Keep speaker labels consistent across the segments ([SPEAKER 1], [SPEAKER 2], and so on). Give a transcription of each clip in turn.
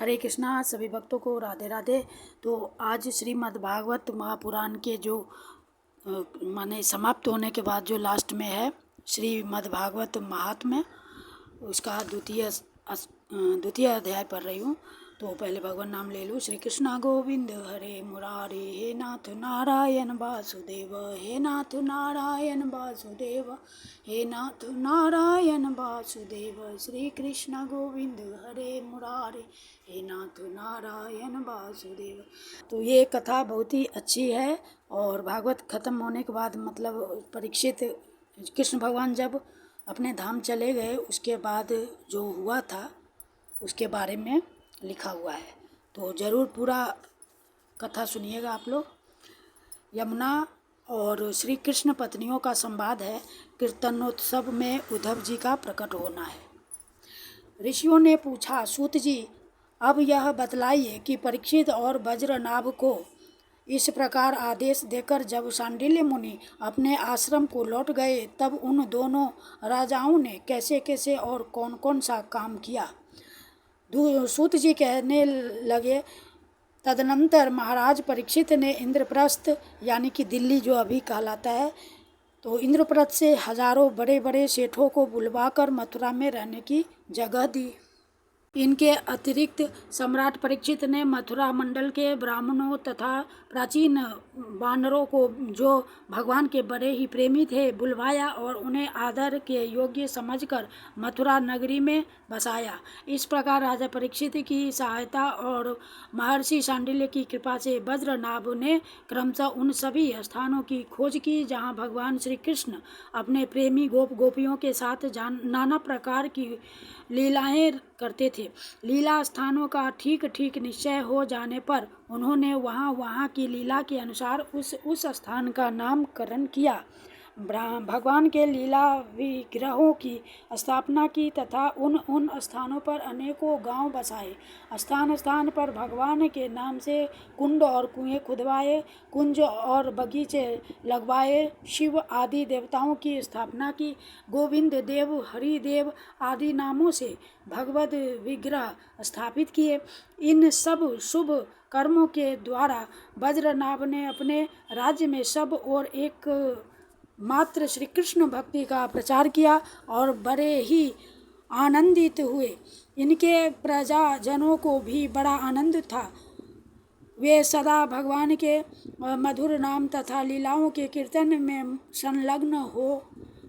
[SPEAKER 1] हरे कृष्णा। सभी भक्तों को राधे राधे। तो आज श्रीमद् भागवत महापुराण के जो माने समाप्त होने के बाद जो लास्ट में है श्रीमद् भागवत महात्म्य, उसका द्वितीय अध्याय पढ़ रही हूँ। तो पहले भगवान नाम ले लूँ। श्री कृष्णा गोविंद हरे मुरारे, हे नाथ नारायण वासुदेव, हे नाथ नारायण वासुदेव, हे नाथ नारायण वासुदेव। श्री कृष्ण गोविंद हरे मुरारे, हे नाथ नारायण वासुदेव। तो ये कथा बहुत ही अच्छी है। और भागवत खत्म होने के बाद मतलब परीक्षित कृष्ण भगवान जब अपने धाम चले गए उसके बाद जो हुआ था उसके बारे में लिखा हुआ है। तो ज़रूर पूरा कथा सुनिएगा आप लोग। यमुना और श्री कृष्ण पत्नियों का संवाद है। कीर्तनोत्सव में उद्धव जी का प्रकट होना है। ऋषियों ने पूछा, सूत जी अब यह बतलाइए कि परीक्षित और वज्रनाभ को इस प्रकार आदेश देकर जब शांडिल्य मुनि अपने आश्रम को लौट गए तब उन दोनों राजाओं ने कैसे कैसे और कौन कौन सा काम किया। सूत जी कहने लगे, तदनंतर महाराज परीक्षित ने इंद्रप्रस्थ यानी कि दिल्ली जो अभी कहलाता है, तो इंद्रप्रस्थ से हजारों बड़े बड़े सेठों को बुलवाकर मथुरा में रहने की जगह दी। इनके अतिरिक्त सम्राट परीक्षित ने मथुरा मंडल के ब्राह्मणों तथा प्राचीन वानरों को जो भगवान के बड़े ही प्रेमी थे बुलवाया और उन्हें आदर के योग्य समझकर मथुरा नगरी में बसाया। इस प्रकार राजा परीक्षित की सहायता और महर्षि शांडिल्य की कृपा से वज्रनाभ ने क्रमशः उन सभी स्थानों की खोज की जहाँ भगवान श्री कृष्ण अपने प्रेमी गोप गोपियों के साथ नाना प्रकार की लीलाएं करते थे। लीला स्थानों का ठीक ठीक निश्चय हो जाने पर उन्होंने वहाँ की लीला के अनुसार उस स्थान का नामकरण किया। भगवान के लीला विग्रहों की स्थापना की तथा उन स्थानों पर अनेकों गांव बसाए। स्थान स्थान पर भगवान के नाम से कुंड और कुएं खुदवाए, कुंज और बगीचे लगवाए, शिव आदि देवताओं की स्थापना की, गोविंद देव, हरिदेव आदि नामों से भगवत विग्रह स्थापित किए। इन सब शुभ कर्मों के द्वारा वज्रनाभ ने अपने राज्य में सब और एक मात्र श्री कृष्ण भक्ति का प्रचार किया और बड़े ही आनंदित हुए। इनके प्रजाजनों को भी बड़ा आनंद था। वे सदा भगवान के मधुर नाम तथा लीलाओं के कीर्तन में संलग्न हो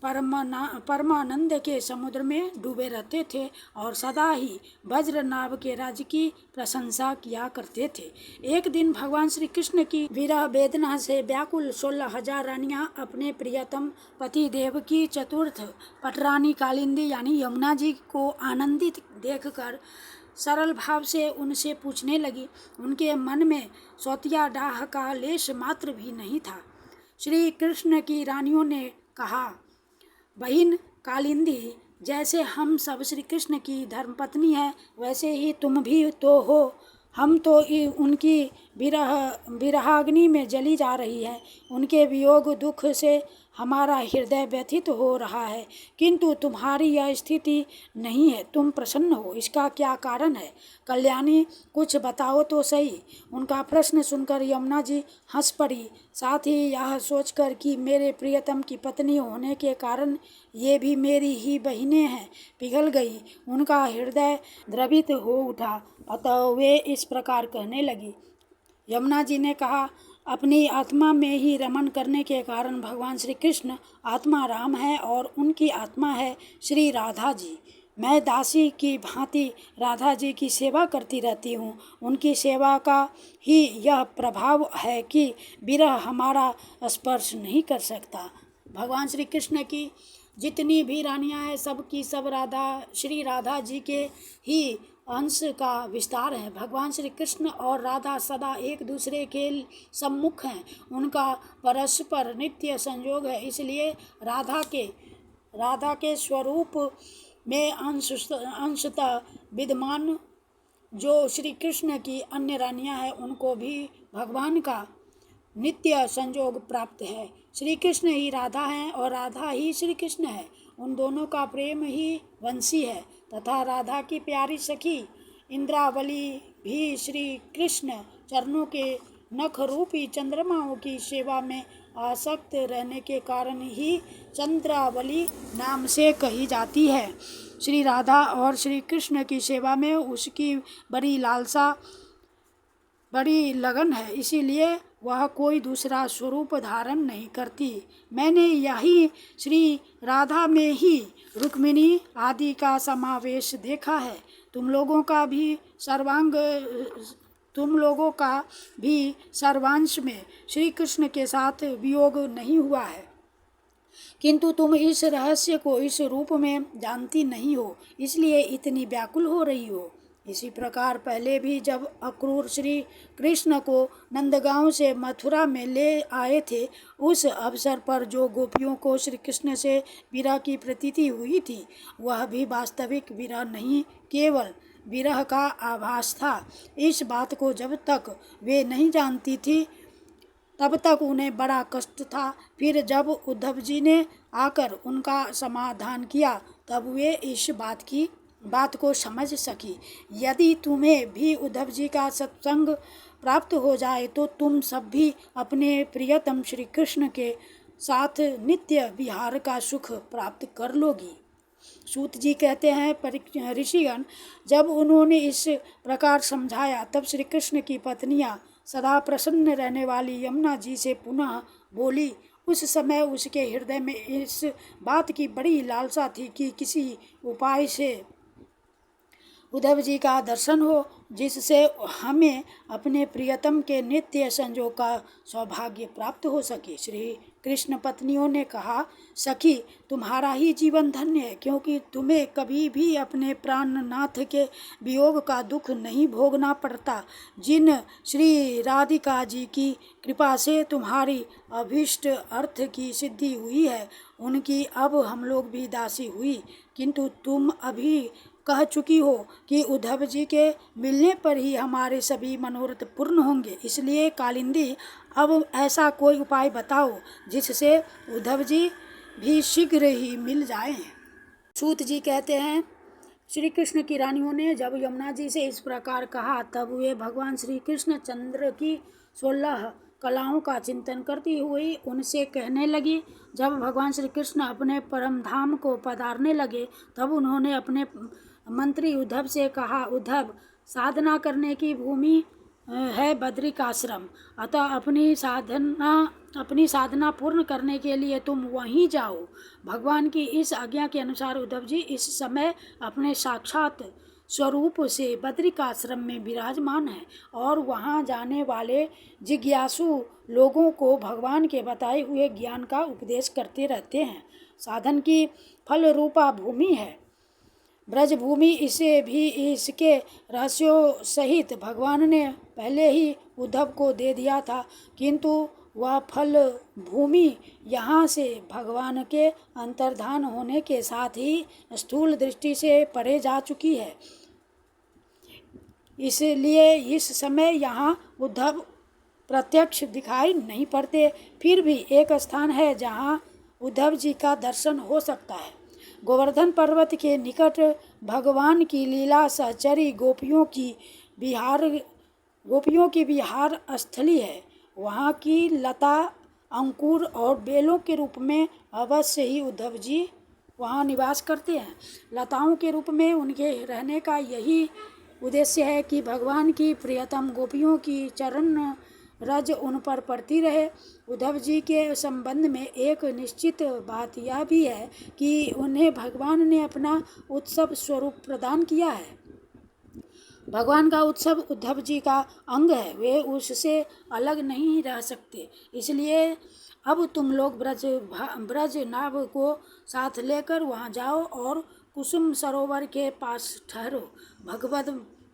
[SPEAKER 1] परमानंद के समुद्र में डूबे रहते थे और सदा ही वज्रनाभ के राज्य की प्रशंसा किया करते थे। एक दिन भगवान श्री कृष्ण की विरह वेदना से व्याकुल 16,000 रानियां अपने प्रियतम पति देव की चतुर्थ पटरानी कालिंदी यानी यमुना जी को आनंदित देखकर सरल भाव से उनसे पूछने लगी। उनके मन में सौतिया डाह का लेश मात्र भी नहीं था। श्री कृष्ण की रानियों ने कहा, बहिन कालिंदी, जैसे हम सब श्री कृष्ण की धर्मपत्नी है वैसे ही तुम भी तो हो। हम तो उनकी विरहाग्नि में जली जा रही है। उनके वियोग दुख से हमारा हृदय व्यथित हो रहा है, किंतु तुम्हारी यह स्थिति नहीं है। तुम प्रसन्न हो, इसका क्या कारण है? कल्याणी, कुछ बताओ तो सही। उनका प्रश्न सुनकर यमुना जी हंस पड़ी। साथ ही यह सोचकर कि मेरे प्रियतम की पत्नी होने के कारण ये भी मेरी ही बहिनें हैं, पिघल गई। उनका हृदय द्रवित हो उठा। अतः वे इस प्रकार कहने लगी। यमुना जी ने कहा, अपनी आत्मा में ही रमण करने के कारण भगवान श्री कृष्ण आत्मा राम है और उनकी आत्मा है श्री राधा जी। मैं दासी की भांति राधा जी की सेवा करती रहती हूँ। उनकी सेवा का ही यह प्रभाव है कि विरह हमारा स्पर्श नहीं कर सकता। भगवान श्री कृष्ण की जितनी भी रानियां हैं सब की सब श्री राधा जी के ही अंश का विस्तार है। भगवान श्री कृष्ण और राधा सदा एक दूसरे के सम्मुख हैं। उनका परस्पर नित्य संयोग है। इसलिए राधा के स्वरूप में अंशतः विद्यमान जो श्री कृष्ण की अन्य रानियां हैं उनको भी भगवान का नित्य संयोग प्राप्त है। श्री कृष्ण ही राधा हैं और राधा ही श्री कृष्ण है। उन दोनों का प्रेम ही वंशी है तथा राधा की प्यारी सखी इंद्रावली भी श्री कृष्ण चरणों के नख रूपी चंद्रमाओं की सेवा में आसक्त रहने के कारण ही चंद्रावली नाम से कही जाती है। श्री राधा और श्री कृष्ण की सेवा में उसकी बड़ी लालसा, बड़ी लगन है, इसीलिए वह कोई दूसरा स्वरूप धारण नहीं करती। मैंने यही श्री राधा में ही रुक्मिणी आदि का समावेश देखा है। तुम लोगों का भी सर्वांश में श्री कृष्ण के साथ वियोग नहीं हुआ है, किंतु तुम इस रहस्य को इस रूप में जानती नहीं हो, इसलिए इतनी व्याकुल हो रही हो। इसी प्रकार पहले भी जब अक्रूर श्री कृष्ण को नंदगांव से मथुरा में ले आए थे, उस अवसर पर जो गोपियों को श्री कृष्ण से विरह की प्रतीति हुई थी, वह भी वास्तविक विरह नहीं, केवल विरह का आभास था। इस बात को जब तक वे नहीं जानती थी, तब तक उन्हें बड़ा कष्ट था। फिर जब उद्धव जी ने आकर उनका समाधान किया, तब वे इस बात को समझ सकी। यदि तुम्हें भी उद्धव जी का सत्संग प्राप्त हो जाए तो तुम सब भी अपने प्रियतम श्री कृष्ण के साथ नित्य विहार का सुख प्राप्त कर लोगी। सूत जी कहते हैं, ऋषिगण जब उन्होंने इस प्रकार समझाया, तब श्री कृष्ण की पत्नियां सदा प्रसन्न रहने वाली यमुना जी से पुनः बोली। उस समय उसके हृदय में इस बात की बड़ी लालसा थी कि किसी उपाय से उद्धव जी का दर्शन हो, जिससे हमें अपने प्रियतम के नित्य संजोग का सौभाग्य प्राप्त हो सके। श्री कृष्ण पत्नियों ने कहा, सखी तुम्हारा ही जीवन धन्य है, क्योंकि तुम्हें कभी भी अपने प्राणनाथ के वियोग का दुख नहीं भोगना पड़ता। जिन श्री राधिका जी की कृपा से तुम्हारी अभीष्ट अर्थ की सिद्धि हुई है, उनकी अब हम लोग भी दासी हुई। किंतु तुम अभी कह चुकी हो कि उद्धव जी के मिलने पर ही हमारे सभी मनोरथ पूर्ण होंगे, इसलिए कालिंदी अब ऐसा कोई उपाय बताओ जिससे उद्धव जी भी शीघ्र ही मिल जाएं। सूत जी कहते हैं, श्री कृष्ण की रानियों ने जब यमुना जी से इस प्रकार कहा, तब वे भगवान श्री कृष्ण चंद्र की 16 कलाओं का चिंतन करती हुई उनसे कहने लगी। जब भगवान श्री कृष्ण अपने परम धाम को पधारने लगे, तब उन्होंने अपने मंत्री उद्धव से कहा, उद्धव, साधना करने की भूमि है बद्रिकाश्रम, अतः अपनी साधना पूर्ण करने के लिए तुम वहीं जाओ। भगवान की इस आज्ञा के अनुसार उद्धव जी इस समय अपने साक्षात स्वरूप से बद्रिकाश्रम में विराजमान है और वहां जाने वाले जिज्ञासु लोगों को भगवान के बताए हुए ज्ञान का उपदेश करते रहते हैं। साधन की फल रूपा भूमि है ब्रजभूमि, इसे भी इसके रहस्यों सहित भगवान ने पहले ही उद्धव को दे दिया था, किंतु वह फल भूमि यहाँ से भगवान के अंतर्धान होने के साथ ही स्थूल दृष्टि से परे जा चुकी है। इसलिए इस समय यहाँ उद्धव प्रत्यक्ष दिखाई नहीं पड़ते। फिर भी एक स्थान है जहाँ उद्धव जी का दर्शन हो सकता है। गोवर्धन पर्वत के निकट भगवान की लीला सहचरी गोपियों की विहार स्थली है। वहाँ की लता, अंकुर और बेलों के रूप में अवश्य ही उद्धव जी वहाँ निवास करते हैं। लताओं के रूप में उनके रहने का यही उद्देश्य है कि भगवान की प्रियतम गोपियों की चरण रज उन पर पड़ती रहे। उद्धव जी के संबंध में एक निश्चित बात यह भी है कि उन्हें भगवान ने अपना उत्सव स्वरूप प्रदान किया है। भगवान का उत्सव उद्धव जी का अंग है, वे उससे अलग नहीं रह सकते। इसलिए अब तुम लोग ब्रज नाव को साथ लेकर वहाँ जाओ और कुसुम सरोवर के पास ठहरो।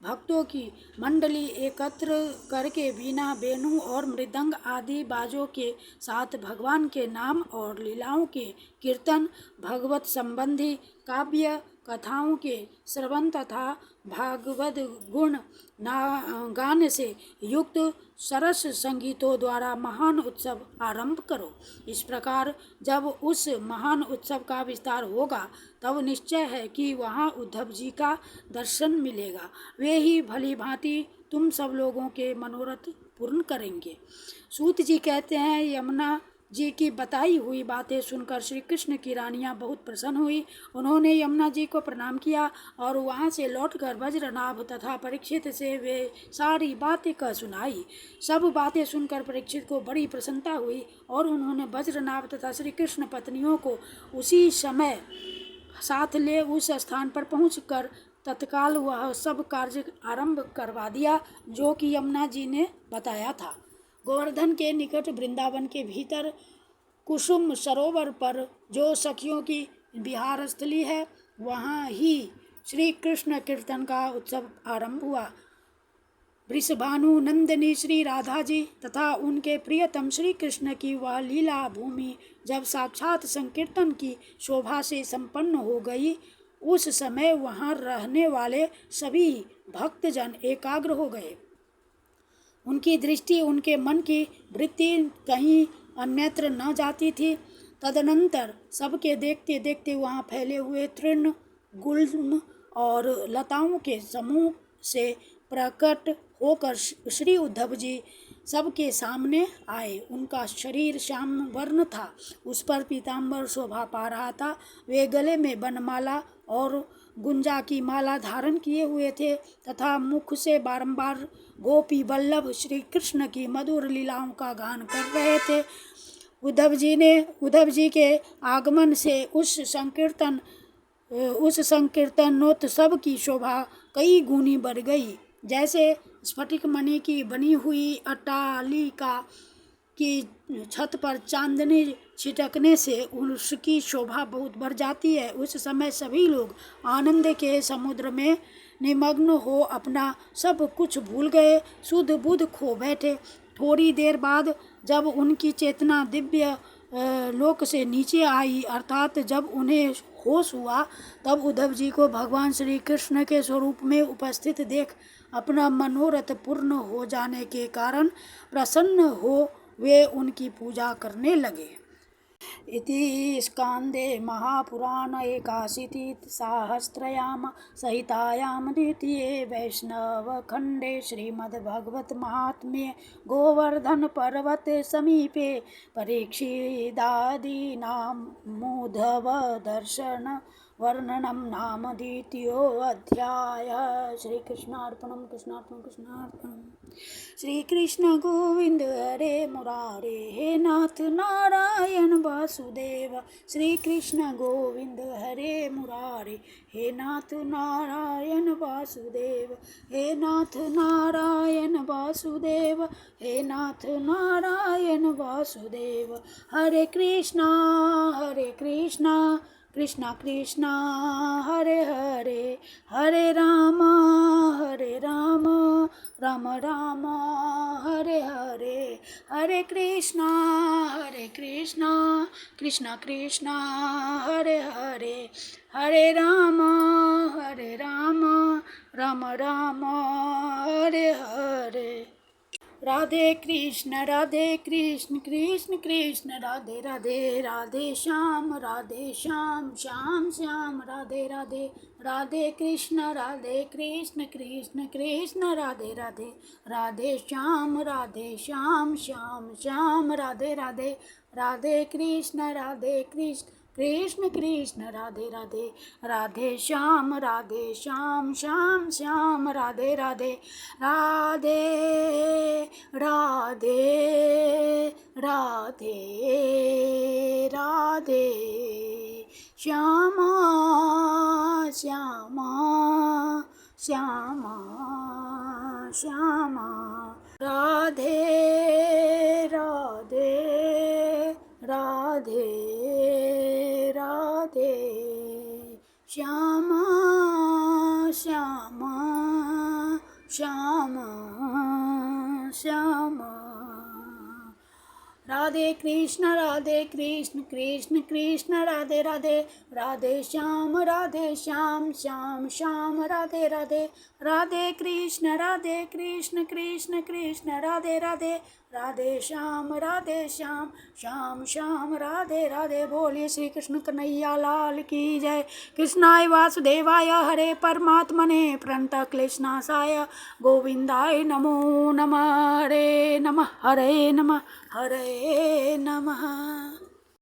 [SPEAKER 1] भक्तों की मंडली एकत्र करके वीणा, वेणु और मृदंग आदि बाजों के साथ भगवान के नाम और लीलाओं के कीर्तन, भगवत संबंधी काव्य कथाओं के श्रवण तथा भागवत गुण गान से युक्त सरस संगीतों द्वारा महान उत्सव आरंभ करो। इस प्रकार जब उस महान उत्सव का विस्तार होगा तब निश्चय है कि वहाँ उद्धव जी का दर्शन मिलेगा। वे ही भली भांति तुम सब लोगों के मनोरथ पूर्ण करेंगे। सूत जी कहते हैं, यमुना जी की बताई हुई बातें सुनकर श्री कृष्ण की रानियां बहुत प्रसन्न हुई। उन्होंने यमुना जी को प्रणाम किया और वहां से लौटकर वज्रनाभ तथा परीक्षित से वे सारी बातें कह सुनाई। सब बातें सुनकर परीक्षित को बड़ी प्रसन्नता हुई और उन्होंने वज्रनाभ तथा श्री कृष्ण पत्नियों को उसी समय साथ ले उस स्थान पर पहुंचकर तत्काल वह सब कार्य आरंभ करवा दिया जो कि यमुना जी ने बताया था। गोवर्धन के निकट वृंदावन के भीतर कुसुम सरोवर पर जो सखियों की विहार स्थली है, वहाँ ही श्री कृष्ण कीर्तन का उत्सव आरंभ हुआ। वृषभानु नंदिनी श्री राधा जी तथा उनके प्रियतम श्री कृष्ण की वह लीला भूमि जब साक्षात संकीर्तन की शोभा से संपन्न हो गई, उस समय वहाँ रहने वाले सभी भक्तजन एकाग्र हो गए। उनकी दृष्टि, उनके मन की वृत्ति कहीं अन्यत्र न जाती थी। तदनंतर सबके देखते देखते वहाँ फैले हुए तृण, गुल्म और लताओं के समूह से प्रकट होकर श्री उद्धव जी सबके सामने आए। उनका शरीर श्याम वर्ण था, उस पर पीताम्बर शोभा पा रहा था। वे गले में बनमाला और गुंजा की माला धारण किए हुए थे तथा मुख से बारंबार गोपी वल्लभ श्री कृष्ण की मधुर लीलाओं का गान कर रहे थे। उद्धव जी के आगमन से उस संकीर्तनोत्सव की शोभा कई गुनी बढ़ गई। जैसे स्फटिक मणि की बनी हुई अट्टालिका की छत पर चांदनी छिटकने से उसकी शोभा बहुत बढ़ जाती है। उस समय सभी लोग आनंद के समुद्र में निमग्न हो अपना सब कुछ भूल गए, शुद्ध बुद्ध खो बैठे। थोड़ी देर बाद जब उनकी चेतना दिव्य लोक से नीचे आई, अर्थात जब उन्हें होश हुआ, तब उद्धव जी को भगवान श्री कृष्ण के स्वरूप में उपस्थित देख अपना मनोरथ पूर्ण हो जाने के कारण प्रसन्न हो वे उनकी पूजा करने लगे। इति स्कांदे महापुराण एकाशीति सहस्त्रयाम सहितायाम द्वितीये वैष्णवखंडे श्रीमद्भगवत महात्म्ये गोवर्धन पर्वत समीपे परीक्षिदादीनां मूधव दर्शन वर्णनम नाम द्वितीयोऽध्यायः। श्री कृष्णार्पणम कृष्णार्पणम कृष्णार्पणम। श्री कृष्ण गोविंद हरे मुरारे, हे नाथ नारायण वासुदेव। श्री कृष्ण गोविंद हरे मुरारे, हे नाथ नारायण वासुदेव। हे नाथ नारायण वासुदेव, हे नाथ नारायण वासुदेव। हरे कृष्णा कृष्णा कृष्णा हरे हरे, हरे राम राम राम हरे हरे। हरे कृष्णा कृष्णा कृष्णा हरे हरे, हरे राम राम राम हरे हरे। राधे कृष्ण कृष्ण कृष्ण राधे राधे, राधे श्याम श्याम श्याम राधे राधे। राधे कृष्ण कृष्ण कृष्ण राधे राधे, राधे श्याम श्याम श्याम राधे राधे। राधे कृष्ण कृष्ण कृष्ण राधे राधे, राधे श्याम श्याम श्याम राधे राधे। राधे राधे राधे राधे, श्यामा श्यामा श्यामा श्यामा। राधे राधे राधे राधे, श्यामा श्यामा श्यामा श्यामा। राधे कृष्ण कृष्ण कृष्ण राधे राधे, राधे श्याम श्याम श्याम राधे राधे, राधे कृष्ण कृष्ण कृष्ण राधे राधे, राधे श्याम श्याम श्याम राधे राधे। बोलिए श्री कृष्ण कन्हैया लाल की जय। कृष्णाय वासुदेवाय हरे परमात्मने प्रणत क्लेशनाशाय गोविंदाय नमो नमः। हरे नमः हरे नमः हरे नमः।